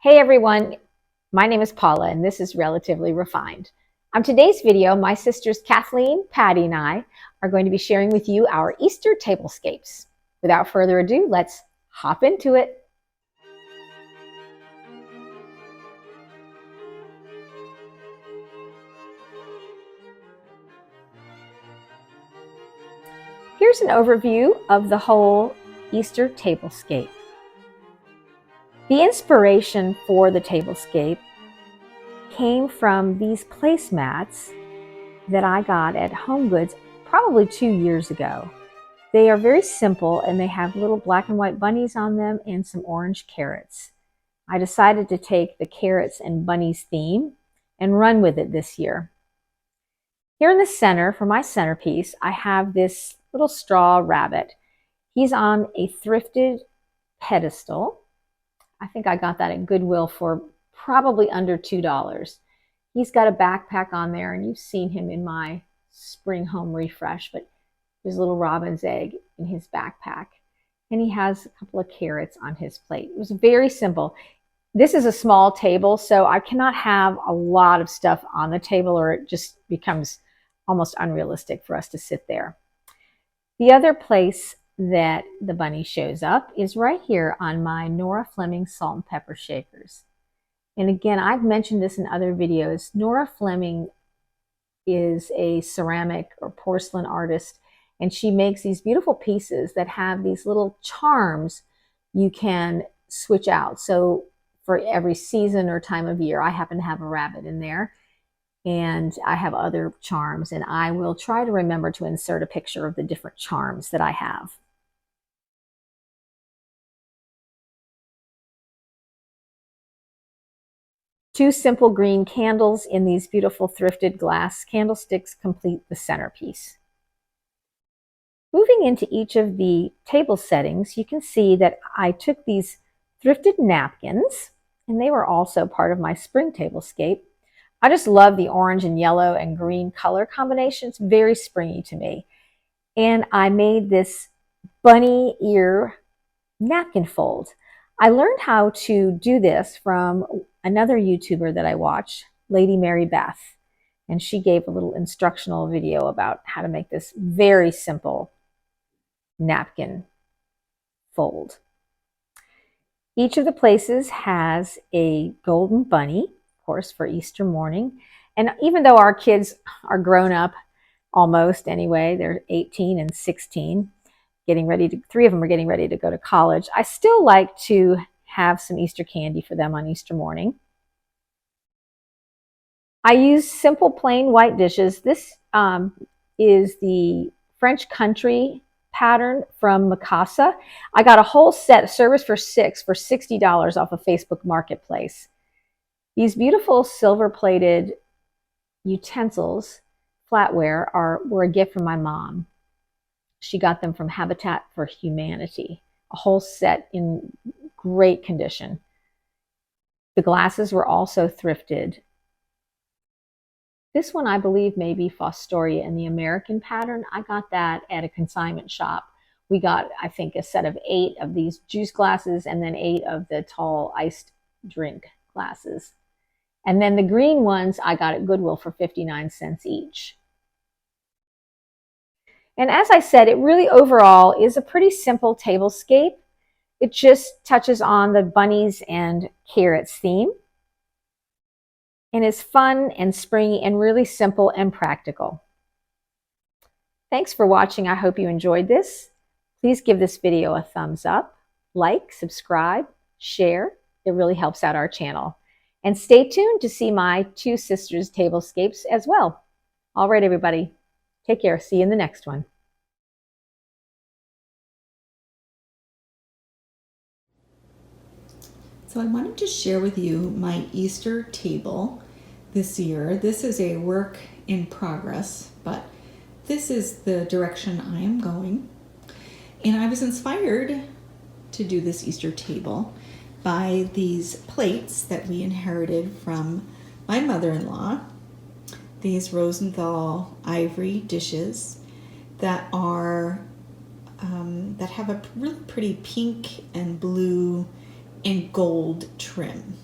Hey everyone, my name is Paula and this is Relatively Refined. On today's video, my sisters Kathleen, Patty, and I are going to be sharing with you our Easter tablescapes. Without further ado, let's hop into it. Here's an overview of the whole Easter tablescape. The inspiration for the tablescape came from these placemats that I got at Home Goods probably 2 years ago. They are very simple and they have little black and white bunnies on them and some orange carrots. I decided to take the carrots and bunnies theme and run with it this year. Here in the center, for my centerpiece, I have this little straw rabbit. He's on a thrifted pedestal. I think I got that at Goodwill for probably under $2. He's got a backpack on there, and you've seen him in my spring home refresh, but there's a little robin's egg in his backpack. And he has a couple of carrots on his plate. It was very simple. This is a small table, so I cannot have a lot of stuff on the table or it just becomes almost unrealistic for us to sit there. The other place that the bunny shows up is right here on my Nora Fleming salt and pepper shakers. And again, I've mentioned this in other videos. Nora Fleming is a ceramic or porcelain artist, and she makes these beautiful pieces that have these little charms you can switch out. So for every season or time of year, I happen to have a rabbit in there, and I have other charms, and I will try to remember to insert a picture of the different charms that I have. Two simple green candles in these beautiful thrifted glass candlesticks complete the centerpiece. Moving into each of the table settings, you can see that I took these thrifted napkins, and they were also part of my spring tablescape. I just love the orange and yellow and green color combination. It's very springy to me. And I made this bunny ear napkin fold. I learned how to do this from another YouTuber that I watch, Lady Mary Beth. And she gave a little instructional video about how to make this very simple napkin fold. Each of the places has a golden bunny, of course, for Easter morning. And even though our kids are grown up almost anyway, they're 18 and 16, three of them are getting ready to go to college, I still like to have some Easter candy for them on Easter morning. I use simple plain white dishes. This is the French country pattern from Mikasa. I got a whole set, service for 6 for $60 off of Facebook Marketplace. These beautiful silver-plated utensils, flatware, were a gift from my mom. She got them from Habitat for Humanity, a whole set in great condition. The glasses were also thrifted. This one, I believe, may be Fostoria in the American pattern. I got that at a consignment shop. We got, I think, a set of 8 of these juice glasses and then 8 of the tall iced drink glasses. And then the green ones I got at Goodwill for 59 cents each. And as I said, it really overall is a pretty simple tablescape. It just touches on the bunnies and carrots theme. And is fun and springy and really simple and practical. Thanks for watching. I hope you enjoyed this. Please give this video a thumbs up, like, subscribe, share. It really helps out our channel. And stay tuned to see my 2 sisters' tablescapes as well. All right, everybody. Take care. See you in the next one. So I wanted to share with you my Easter table this year. This is a work in progress, but this is the direction I am going. And I was inspired to do this Easter table by these plates that we inherited from my mother-in-law. These Rosenthal ivory dishes that are that have a really pretty pink and blue and gold trim.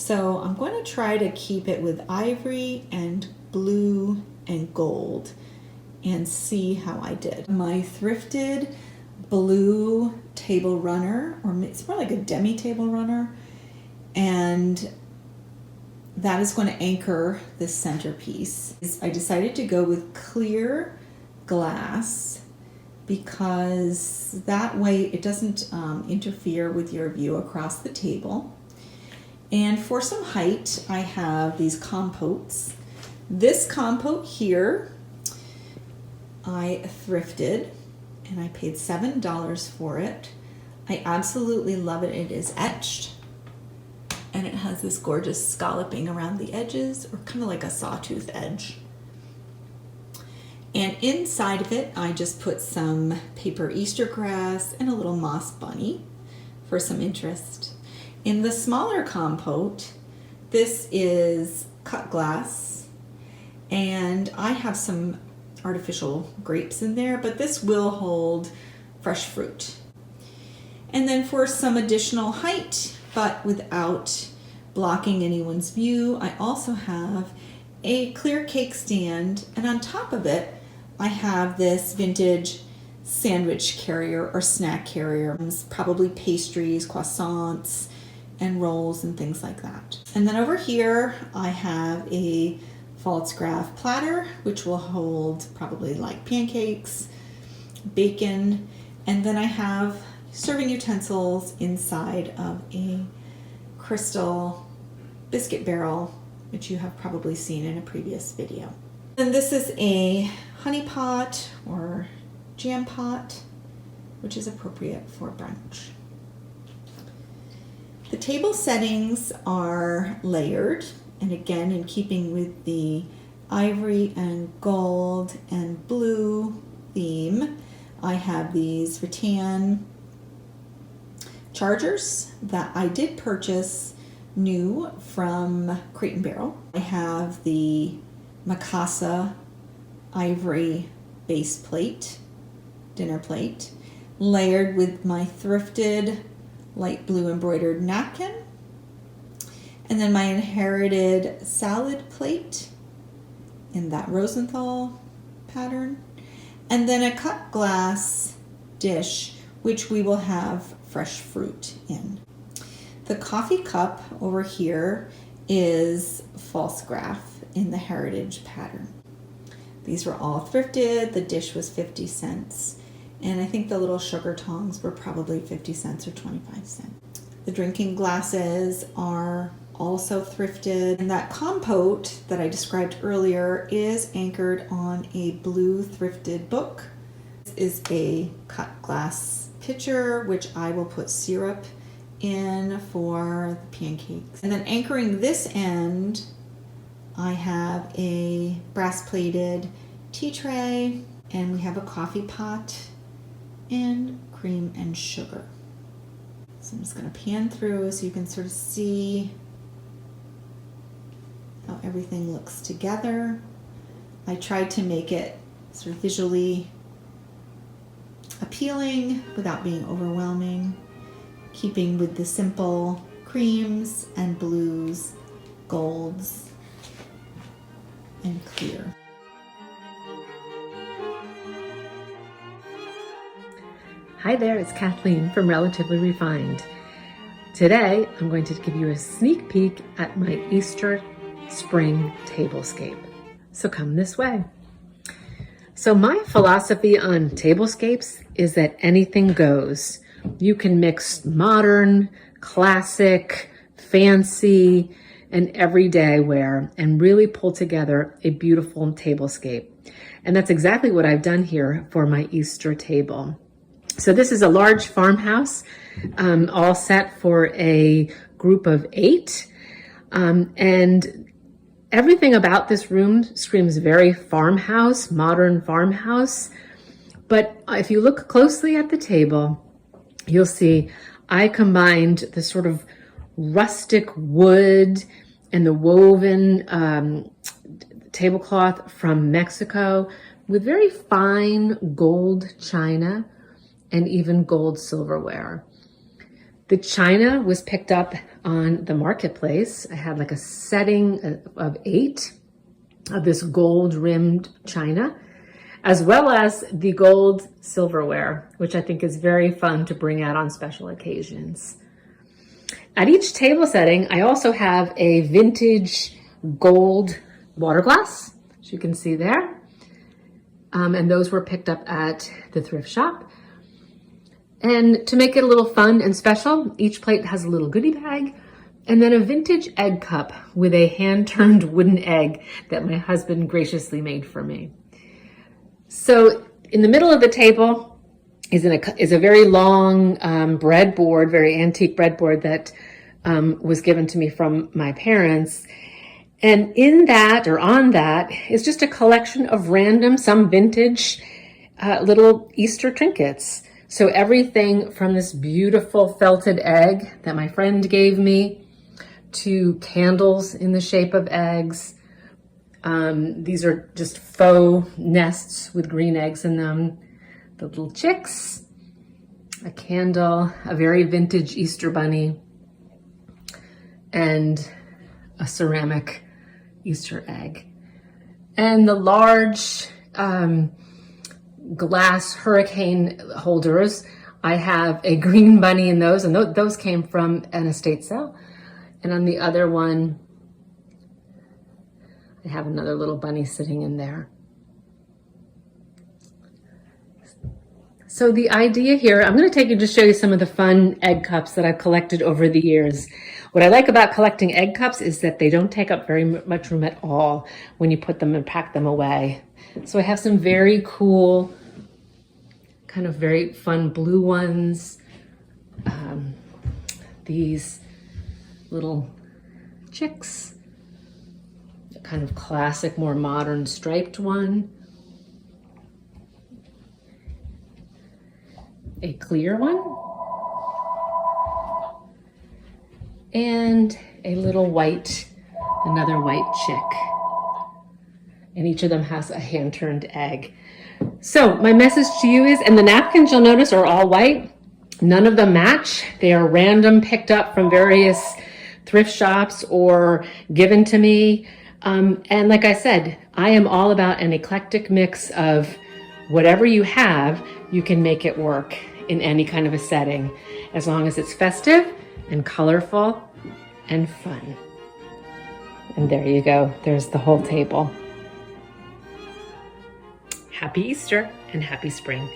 So I'm going to try to keep it with ivory and blue and gold and see how I did. My thrifted blue table runner, or it's more like a demi table runner, and that is going to anchor this centerpiece. I decided to go with clear glass because that way it doesn't interfere with your view across the table. And for some height, I have these compotes. This compote here, I thrifted and I paid $7 for it. I absolutely love it. It is etched and it has this gorgeous scalloping around the edges, or kind of like a sawtooth edge. And inside of it, I just put some paper Easter grass and a little moss bunny for some interest. In the smaller compote, this is cut glass, and I have some artificial grapes in there, but this will hold fresh fruit. And then for some additional height, but without blocking anyone's view, I also have a clear cake stand, and on top of it, I have this vintage sandwich carrier or snack carrier. It's probably pastries, croissants, and rolls and things like that. And then over here, I have a Pfaltzgraff platter, which will hold probably like pancakes, bacon, and then I have serving utensils inside of a crystal biscuit barrel, which you have probably seen in a previous video. And this is a honey pot or jam pot, which is appropriate for brunch. The table settings are layered, and again, in keeping with the ivory and gold and blue theme, I have these rattan chargers that I did purchase new from Crate & Barrel. I have the Mikasa ivory base plate, dinner plate, layered with my thrifted light blue embroidered napkin, and then my inherited salad plate in that Rosenthal pattern, and then a cut glass dish which we will have fresh fruit in. The coffee cup over here is Pfaltzgraff in the heritage pattern. These were all thrifted. The dish was 50 cents. And I think the little sugar tongs were probably 50 cents or 25 cents. The drinking glasses are also thrifted. And that compote that I described earlier is anchored on a blue thrifted book. This is a cut glass pitcher, which I will put syrup in for the pancakes. And then anchoring this end, I have a brass plated tea tray, and we have a coffee pot and cream and sugar. So I'm just going to pan through so you can sort of see how everything looks together. I tried to make it sort of visually appealing without being overwhelming, keeping with the simple creams and blues, golds, and clear. Hi there, it's Kathleen from Relatively Refined. Today, I'm going to give you a sneak peek at my Easter spring tablescape. So come this way. So my philosophy on tablescapes is that anything goes. You can mix modern, classic, fancy, and everyday wear and really pull together a beautiful tablescape. And that's exactly what I've done here for my Easter table. So this is a large farmhouse, all set for a group of 8. And everything about this room screams very farmhouse, modern farmhouse. But if you look closely at the table, you'll see I combined the sort of rustic wood and the woven tablecloth from Mexico with very fine gold china and even gold silverware. The china was picked up on the marketplace. I had like a setting of 8 of this gold rimmed china, as well as the gold silverware, which I think is very fun to bring out on special occasions. At each table setting, I also have a vintage gold water glass, as you can see there. And those were picked up at the thrift shop. And to make it a little fun and special, each plate has a little goodie bag and then a vintage egg cup with a hand-turned wooden egg that my husband graciously made for me. So in the middle of the table is a very long breadboard, very antique breadboard that was given to me from my parents. And in that, or on that, is just a collection of random, some vintage little Easter trinkets. So everything from this beautiful felted egg that my friend gave me to candles in the shape of eggs. These are just faux nests with green eggs in them. The little chicks, a candle, a very vintage Easter bunny, and a ceramic Easter egg. And the large glass hurricane holders, I have a green bunny in those, and those came from an estate sale. And on the other one, I have another little bunny sitting in there. So the idea here, I'm going to take you to show you some of the fun egg cups that I've collected over the years. What I like about collecting egg cups is that they don't take up very much room at all when you put them and pack them away. So I have some very cool, kind of very fun blue ones. These little chicks, a kind of classic, more modern striped one. A clear one. And a little white, another white chick. And each of them has a hand-turned egg. So my message to you is, and the napkins you'll notice are all white. None of them match. They are random, picked up from various thrift shops or given to me. And like I said, I am all about an eclectic mix of whatever you have, you can make it work in any kind of a setting, as long as it's festive and colorful and fun. And there you go. There's the whole table. Happy Easter and happy spring.